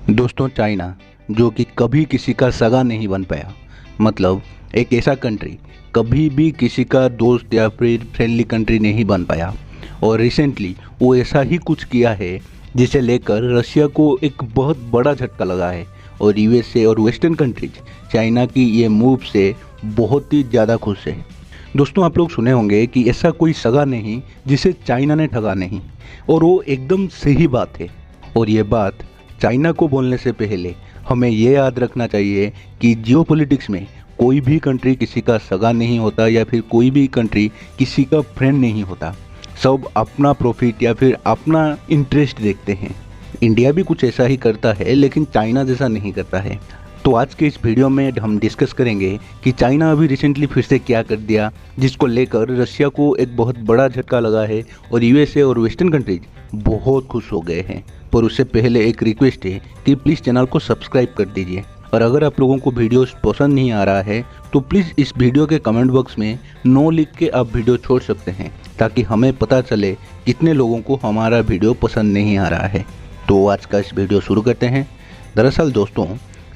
दोस्तों, चाइना जो कि कभी किसी का सगा नहीं बन पाया, मतलब एक ऐसा कंट्री कभी भी किसी का दोस्त या फिर फ्रेंडली कंट्री नहीं बन पाया। और रिसेंटली वो ऐसा ही कुछ किया है जिसे लेकर रशिया को एक बहुत बड़ा झटका लगा है। और यूएसए और वेस्टर्न कंट्रीज चाइना की ये मूव से बहुत ही ज़्यादा खुश है। दोस्तों, आप लोग सुने होंगे कि ऐसा कोई सगा नहीं जिसे चाइना ने ठगा नहीं, और वो एकदम सही बात है। और ये बात चाइना को बोलने से पहले हमें ये याद रखना चाहिए कि जियोपॉलिटिक्स में कोई भी कंट्री किसी का सगा नहीं होता या फिर कोई भी कंट्री किसी का फ्रेंड नहीं होता। सब अपना प्रॉफिट या फिर अपना इंटरेस्ट देखते हैं। इंडिया भी कुछ ऐसा ही करता है, लेकिन चाइना जैसा नहीं करता है। तो आज के इस वीडियो में हम डिस्कस करेंगे कि चाइना अभी रिसेंटली फिर से क्या कर दिया जिसको लेकर रशिया को एक बहुत बड़ा झटका लगा है और यूएसए और वेस्टर्न कंट्रीज बहुत खुश हो गए हैं। पर उससे पहले एक रिक्वेस्ट है कि प्लीज़ चैनल को सब्सक्राइब कर दीजिए। और अगर आप लोगों को वीडियो पसंद नहीं आ रहा है तो प्लीज़ इस वीडियो के कमेंट बॉक्स में नो लिख के आप वीडियो छोड़ सकते हैं, ताकि हमें पता चले कितने लोगों को हमारा वीडियो पसंद नहीं आ रहा है। तो आज का इस वीडियो शुरू करते हैं। दरअसल दोस्तों,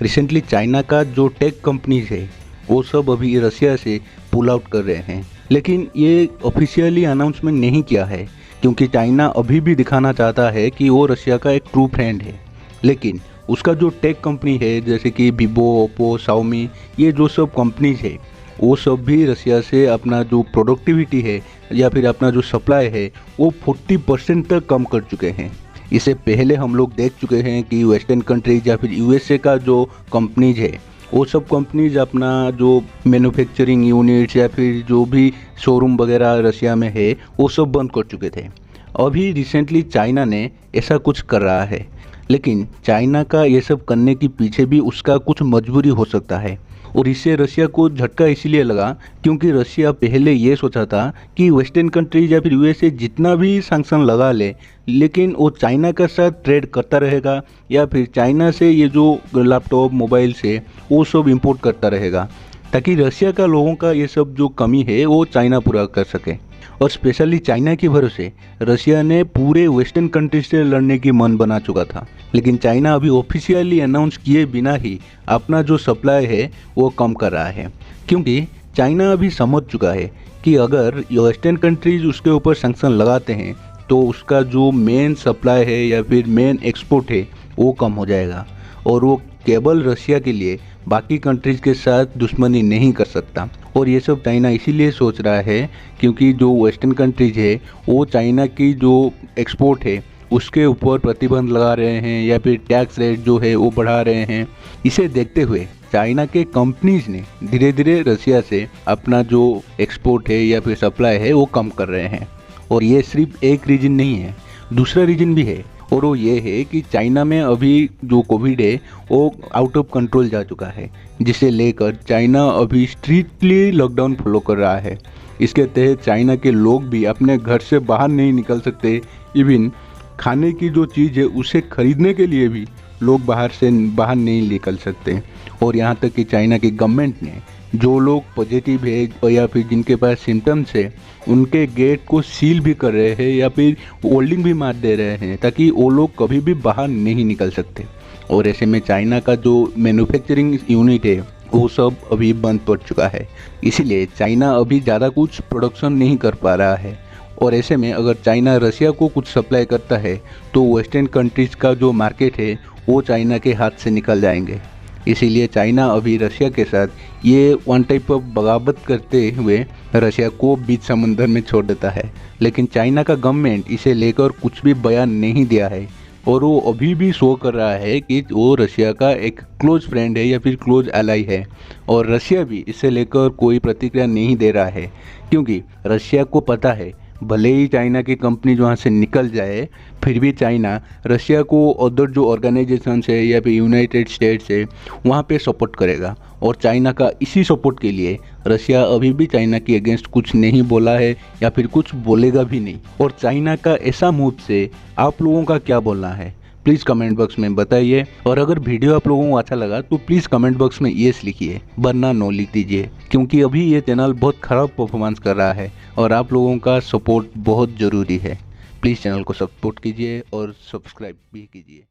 रिसेंटली चाइना का जो टेक कंपनीज है वो सब अभी रशिया से पुल आउट कर रहे हैं, लेकिन ये ऑफिशियली अनाउंसमेंट नहीं किया है क्योंकि चाइना अभी भी दिखाना चाहता है कि वो रशिया का एक ट्रू फ्रेंड है। लेकिन उसका जो टेक कंपनी है जैसे कि वीवो, ओप्पो, शाओमी, ये जो सब कंपनीज है वो सब भी रशिया से अपना जो प्रोडक्टिविटी है या फिर अपना जो सप्लाई है वो 40% तक कम कर चुके हैं। इससे पहले हम लोग देख चुके हैं कि वेस्टर्न कंट्रीज या फिर यूएसए का जो कंपनीज है वो सब कंपनीज अपना जो मैन्युफैक्चरिंग यूनिट्स या फिर जो भी शोरूम वगैरह रशिया में है वो सब बंद कर चुके थे। अभी रिसेंटली चाइना ने ऐसा कुछ कर रहा है, लेकिन चाइना का ये सब करने के पीछे भी उसका कुछ मजबूरी हो सकता है। और इससे रशिया को झटका इसीलिए लगा क्योंकि रशिया पहले ये सोचा था कि वेस्टर्न कंट्रीज या फिर यूएसए जितना भी सैंक्शन लगा ले, लेकिन वो चाइना के साथ ट्रेड करता रहेगा या फिर चाइना से ये जो लैपटॉप मोबाइल से वो सब इंपोर्ट करता रहेगा, ताकि रशिया का लोगों का ये सब जो कमी है वो चाइना पूरा कर सके। और स्पेशली चाइना के भरोसे रशिया ने पूरे वेस्टर्न कंट्रीज से लड़ने की मन बना चुका था। लेकिन चाइना अभी ऑफिशियली अनाउंस किए बिना ही अपना जो सप्लाई है वो कम कर रहा है, क्योंकि चाइना अभी समझ चुका है कि अगर वेस्टर्न कंट्रीज उसके ऊपर सैंक्शन लगाते हैं तो उसका जो मेन सप्लाई है या फिर मेन एक्सपोर्ट है वो कम हो जाएगा, और वो केवल रशिया के लिए बाकी कंट्रीज के साथ दुश्मनी नहीं कर सकता। और ये सब चाइना इसीलिए सोच रहा है क्योंकि जो वेस्टर्न कंट्रीज है वो चाइना की जो एक्सपोर्ट है उसके ऊपर प्रतिबंध लगा रहे हैं या फिर टैक्स रेट जो है वो बढ़ा रहे हैं। इसे देखते हुए चाइना के कंपनीज ने धीरे धीरे रशिया से अपना जो एक्सपोर्ट है या फिर सप्लाई है वो कम कर रहे हैं। और ये सिर्फ एक रीजन नहीं है, दूसरा रीजन भी है, और वो ये है कि चाइना में अभी जो कोविड है वो आउट ऑफ कंट्रोल जा चुका है, जिसे लेकर चाइना अभी स्ट्रिक्टली लॉकडाउन फॉलो कर रहा है। इसके तहत चाइना के लोग भी अपने घर से बाहर नहीं निकल सकते। इवन खाने की जो चीज़ है उसे खरीदने के लिए भी लोग बाहर नहीं निकल सकते। और यहाँ तक कि चाइना की गवर्नमेंट ने जो लोग पॉजिटिव है या फिर जिनके पास सिम्टम्स है उनके गेट को सील भी कर रहे हैं या फिर होल्डिंग भी मार दे रहे हैं, ताकि वो लोग कभी भी बाहर नहीं निकल सकते। और ऐसे में चाइना का जो मैन्युफैक्चरिंग यूनिट है वो सब अभी बंद पड़ चुका है, इसीलिए चाइना अभी ज़्यादा कुछ प्रोडक्शन नहीं कर पा रहा है। और ऐसे में अगर चाइना रशिया को कुछ सप्लाई करता है तो वेस्टर्न कंट्रीज़ का जो मार्केट है वो चाइना के हाथ से निकल जाएंगे। इसीलिए चाइना अभी रशिया के साथ ये वन टाइप ऑफ बगावत करते हुए रशिया को बीच समंदर में छोड़ देता है। लेकिन चाइना का गवर्नमेंट इसे लेकर कुछ भी बयान नहीं दिया है, और वो अभी भी शो कर रहा है कि वो रशिया का एक क्लोज फ्रेंड है या फिर क्लोज एलाई है। और रशिया भी इसे लेकर कोई प्रतिक्रिया नहीं दे रहा है, क्योंकि रशिया को पता है भले ही चाइना की कंपनी वहाँ से निकल जाए, फिर भी चाइना रशिया को अदर जो ऑर्गेनाइजेशंस है या फिर यूनाइटेड स्टेट्स है वहाँ पे सपोर्ट करेगा। और चाइना का इसी सपोर्ट के लिए रशिया अभी भी चाइना के अगेंस्ट कुछ नहीं बोला है या फिर कुछ बोलेगा भी नहीं। और चाइना का ऐसा मूव से आप लोगों का क्या बोलना है प्लीज़ कमेंट बॉक्स में बताइए। और अगर वीडियो आप लोगों को अच्छा लगा तो प्लीज़ कमेंट बॉक्स में येस लिखिए, वरना नो लिख दीजिए, क्योंकि अभी ये चैनल बहुत ख़राब परफॉर्मेंस कर रहा है और आप लोगों का सपोर्ट बहुत ज़रूरी है। प्लीज़ चैनल को सपोर्ट कीजिए और सब्सक्राइब भी कीजिए।